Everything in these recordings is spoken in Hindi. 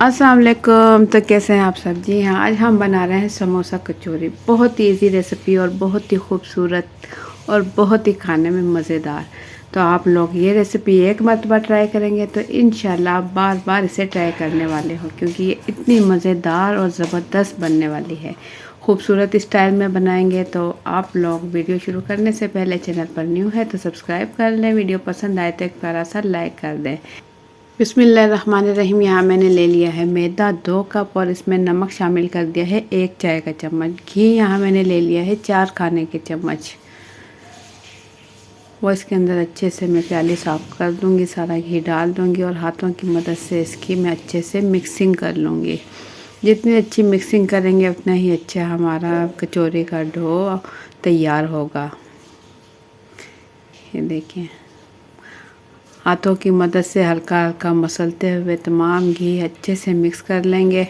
अस्सलाम वालेकुम। तो कैसे हैं आप सब? जी हाँ, आज हम बना रहे हैं समोसा कचौरी। बहुत ही इजी रेसिपी और बहुत ही खूबसूरत और बहुत ही खाने में मज़ेदार। तो आप लोग ये रेसिपी एक मरतबा ट्राई करेंगे तो इंशाल्लाह आप बार बार इसे ट्राई करने वाले हो, क्योंकि ये इतनी मज़ेदार और ज़बरदस्त बनने वाली है। खूबसूरत स्टाइल में बनाएंगे। तो आप लोग वीडियो शुरू करने से पहले चैनल पर न्यू है तो सब्सक्राइब कर लें, वीडियो पसंद आए तो एक प्यारा सा लाइक कर दें। बिस्मिल्लाहिर्रहमानिर्रहीम। यहाँ मैंने ले लिया है मैदा 2 कप और इसमें नमक शामिल कर दिया है 1 चाय का चम्मच। घी यहाँ मैंने ले लिया है 4 खाने के चम्मच। वो इसके अंदर अच्छे से मैं प्याली साफ़ कर दूँगी, सारा घी डाल दूँगी और हाथों की मदद से इसकी मैं अच्छे से मिक्सिंग कर लूँगी। जितनी अच्छी मिक्सिंग करेंगे उतना ही अच्छा हमारा कचौरी का डो तैयार होगा। ये देखिए, हाथों की मदद से हल्का हल्का मसलते हुए तमाम घी अच्छे से मिक्स कर लेंगे।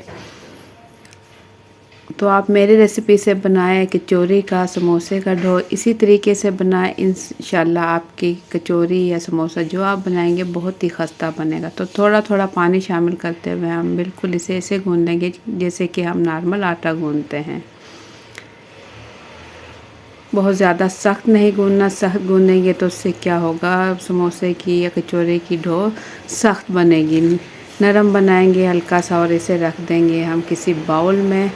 तो आप मेरी रेसिपी से बनाएं कचौरी का, समोसे का डो इसी तरीके से बनाएं। इंशाल्लाह आपकी कचौरी या समोसा जो आप बनाएंगे बहुत ही खस्ता बनेगा। तो थोड़ा थोड़ा पानी शामिल करते हुए हम बिल्कुल इसे ऐसे गूंद लेंगे जैसे कि हम नॉर्मल आटा गूंदते हैं। बहुत ज़्यादा सख्त नहीं गूंदना, सख्त गूंदेंगे तो उससे क्या होगा, समोसे की या कचौरी की डो सख्त बनेगी। नरम बनाएंगे हल्का सा और इसे रख देंगे हम किसी बाउल में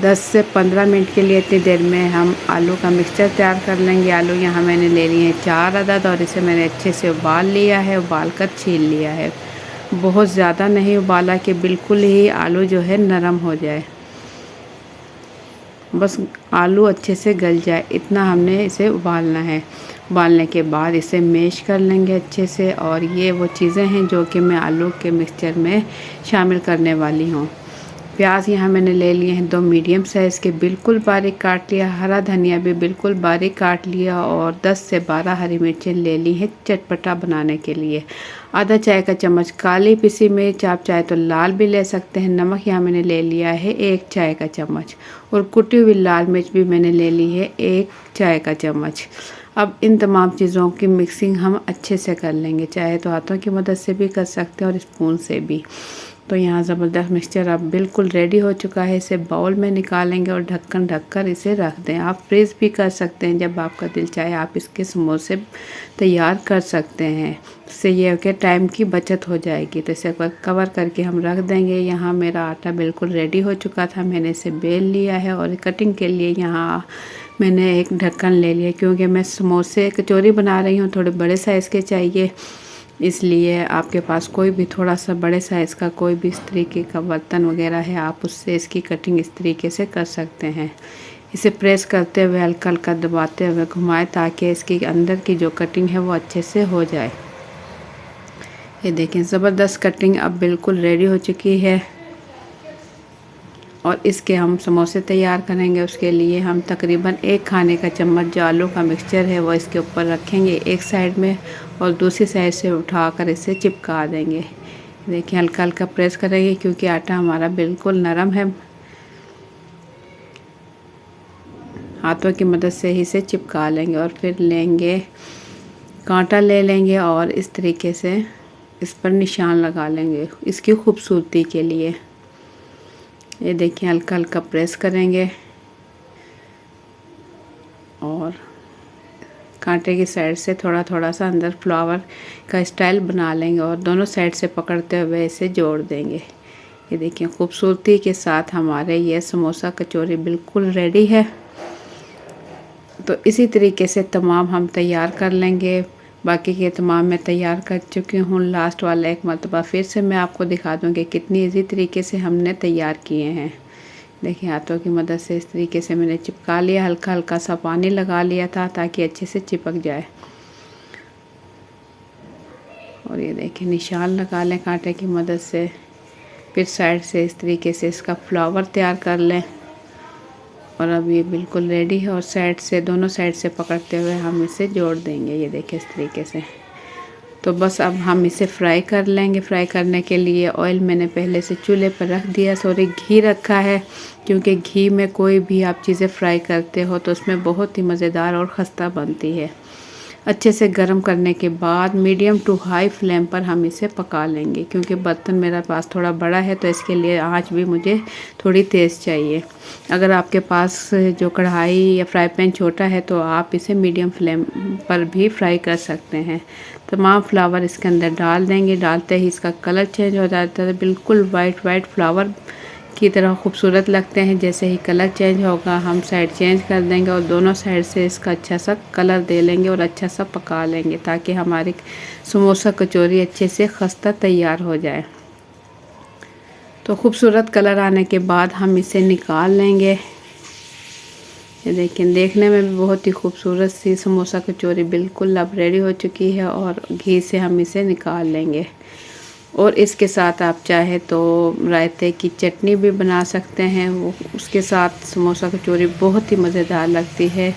10 से 15 मिनट के लिए। इतनी देर में हम आलू का मिक्सचर तैयार कर लेंगे। आलू यहाँ मैंने ले लिए हैं 4 अदद और इसे मैंने अच्छे से उबाल लिया है, उबाल कर छील लिया है। बहुत ज़्यादा नहीं उबाला कि बिल्कुल ही आलू जो है नरम हो जाए, बस आलू अच्छे से गल जाए इतना हमने इसे उबालना है। उबालने के बाद इसे मैश कर लेंगे अच्छे से। और ये वो चीज़ें हैं जो कि मैं आलू के मिक्सचर में शामिल करने वाली हूँ। प्याज यहाँ मैंने ले लिए हैं 2 मीडियम साइज़ के, बिल्कुल बारीक काट लिया। हरा धनिया भी बिल्कुल बारीक काट लिया और 10 से 12 हरी मिर्चें ले ली हैं चटपटा बनाने के लिए। आधा चाय का चम्मच काली पिसी मिर्च, आप चाहे तो लाल भी ले सकते हैं। नमक यहाँ मैंने ले लिया है 1 चाय का चम्मच और कुटी हुई लाल मिर्च भी मैंने ले ली है 1 चाय का चम्मच। अब इन तमाम चीज़ों की मिक्सिंग हम अच्छे से कर लेंगे, चाहे तो हाथों की मदद से भी कर सकते हैं और स्पून से भी। तो यहाँ ज़बरदस्त मिक्सचर अब बिल्कुल रेडी हो चुका है। इसे बाउल में निकालेंगे और ढक्कन ढककर इसे रख दें। आप फ्रीज़ भी कर सकते हैं, जब आपका दिल चाहे आप इसके समोसे तैयार कर सकते हैं। इससे ये हो कि टाइम की बचत हो जाएगी। तो इसे कवर करके हम रख देंगे। यहाँ मेरा आटा बिल्कुल रेडी हो चुका था, मैंने इसे बेल लिया है और कटिंग के लिए यहाँ मैंने एक ढक्कन ले लिया, क्योंकि मैं समोसे कचौरी बना रही हूँ, थोड़े बड़े साइज़ के चाहिए। इसलिए आपके पास कोई भी थोड़ा सा बड़े साइज़ का कोई भी इस तरीके का बर्तन वगैरह है, आप उससे इसकी कटिंग इस तरीके से कर सकते हैं। इसे प्रेस करते हुए हल्का हल्का दबाते हुए घुमाएं ताकि इसकी अंदर की जो कटिंग है वो अच्छे से हो जाए। ये देखें, ज़बरदस्त कटिंग अब बिल्कुल रेडी हो चुकी है। और इसके हम समोसे तैयार करेंगे। उसके लिए हम तकरीबन 1 खाने का चम्मच जो आलू का मिक्सचर है वो इसके ऊपर रखेंगे एक साइड में और दूसरी साइड से उठाकर इसे चिपका देंगे। देखिए, हल्का हल्का प्रेस करेंगे क्योंकि आटा हमारा बिल्कुल नरम है। हाथों की मदद से ही इसे चिपका लेंगे और फिर लेंगे कांटा ले लेंगे और इस तरीके से इस पर निशान लगा लेंगे इसकी खूबसूरती के लिए। ये देखिए, हल्का हल्का प्रेस करेंगे और कांटे की साइड से थोड़ा थोड़ा सा अंदर फ्लावर का स्टाइल बना लेंगे और दोनों साइड से पकड़ते हुए इसे जोड़ देंगे। ये देखिए, खूबसूरती के साथ हमारे ये समोसा कचौरी बिल्कुल रेडी है। तो इसी तरीके से तमाम हम तैयार कर लेंगे। बाकी के तमाम मैं तैयार कर चुकी हूँ। लास्ट वाला एक मरतबा फिर से मैं आपको दिखा दूँगी कितनी इजी तरीके से हमने तैयार किए हैं। देखिए, हाथों की मदद से इस तरीके से मैंने चिपका लिया, हल्का हल्का सा पानी लगा लिया था ताकि अच्छे से चिपक जाए। और ये देखिए, निशान लगा लें कांटे की मदद से, फिर साइड से इस तरीके से इसका फ्लावर तैयार कर लें। और अब ये बिल्कुल रेडी है और साइड से दोनों साइड से पकड़ते हुए हम इसे जोड़ देंगे। ये देखिए, इस तरीके से। तो बस अब हम इसे फ्राई कर लेंगे। फ्राई करने के लिए ऑयल मैंने पहले से चूल्हे पर रख दिया, सॉरी घी रखा है, क्योंकि घी में कोई भी आप चीज़ें फ्राई करते हो तो उसमें बहुत ही मज़ेदार और खस्ता बनती है। अच्छे से गर्म करने के बाद मीडियम टू हाई फ्लेम पर हम इसे पका लेंगे, क्योंकि बर्तन मेरा पास थोड़ा बड़ा है तो इसके लिए आंच भी मुझे थोड़ी तेज़ चाहिए। अगर आपके पास जो कढ़ाई या फ्राई पैन छोटा है तो आप इसे मीडियम फ्लेम पर भी फ्राई कर सकते हैं। तमाम फ्लावर इसके अंदर डाल देंगे। डालते ही इसका कलर चेंज हो जाता है, बिल्कुल वाइट फ्लावर की तरह खूबसूरत लगते हैं। जैसे ही कलर चेंज होगा हम साइड चेंज कर देंगे और दोनों साइड से इसका अच्छा सा कलर दे लेंगे और अच्छा सा पका लेंगे, ताकि हमारी समोसा कचौरी अच्छे से खस्ता तैयार हो जाए। तो खूबसूरत कलर आने के बाद हम इसे निकाल लेंगे। ये देखिए, देखने में भी बहुत ही खूबसूरत सी समोसा कचौरी बिल्कुल अब रेडी हो चुकी है और घी से हम इसे निकाल लेंगे। और इसके साथ आप चाहे तो रायते की चटनी भी बना सकते हैं, वो उसके साथ समोसा कचौरी बहुत ही मज़ेदार लगती है।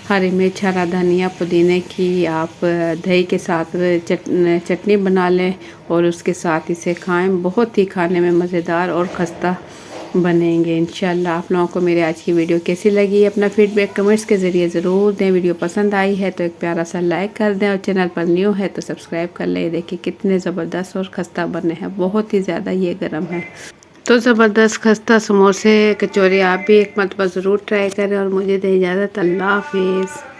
हरी मिर्च, हरा धनिया, पुदीने की आप दही के साथ चटनी बना लें और उसके साथ इसे खाएं, बहुत ही खाने में मज़ेदार और खस्ता बनेंगे इंशाल्लाह। आप लोगों को मेरी आज की वीडियो कैसी लगी, अपना फीडबैक कमेंट्स के ज़रिए ज़रूर दें। वीडियो पसंद आई है तो एक प्यारा सा लाइक कर दें और चैनल पर न्यू है तो सब्सक्राइब कर लें। देखिए कितने ज़बरदस्त और खस्ता बने हैं, बहुत ही ज़्यादा ये गर्म है। तो ज़बरदस्त खस्ता समोसे कचौरी आप भी एक मरतबा ज़रूर ट्राई करें और मुझे दें इजाज़त। अल्लाह हाफिज़।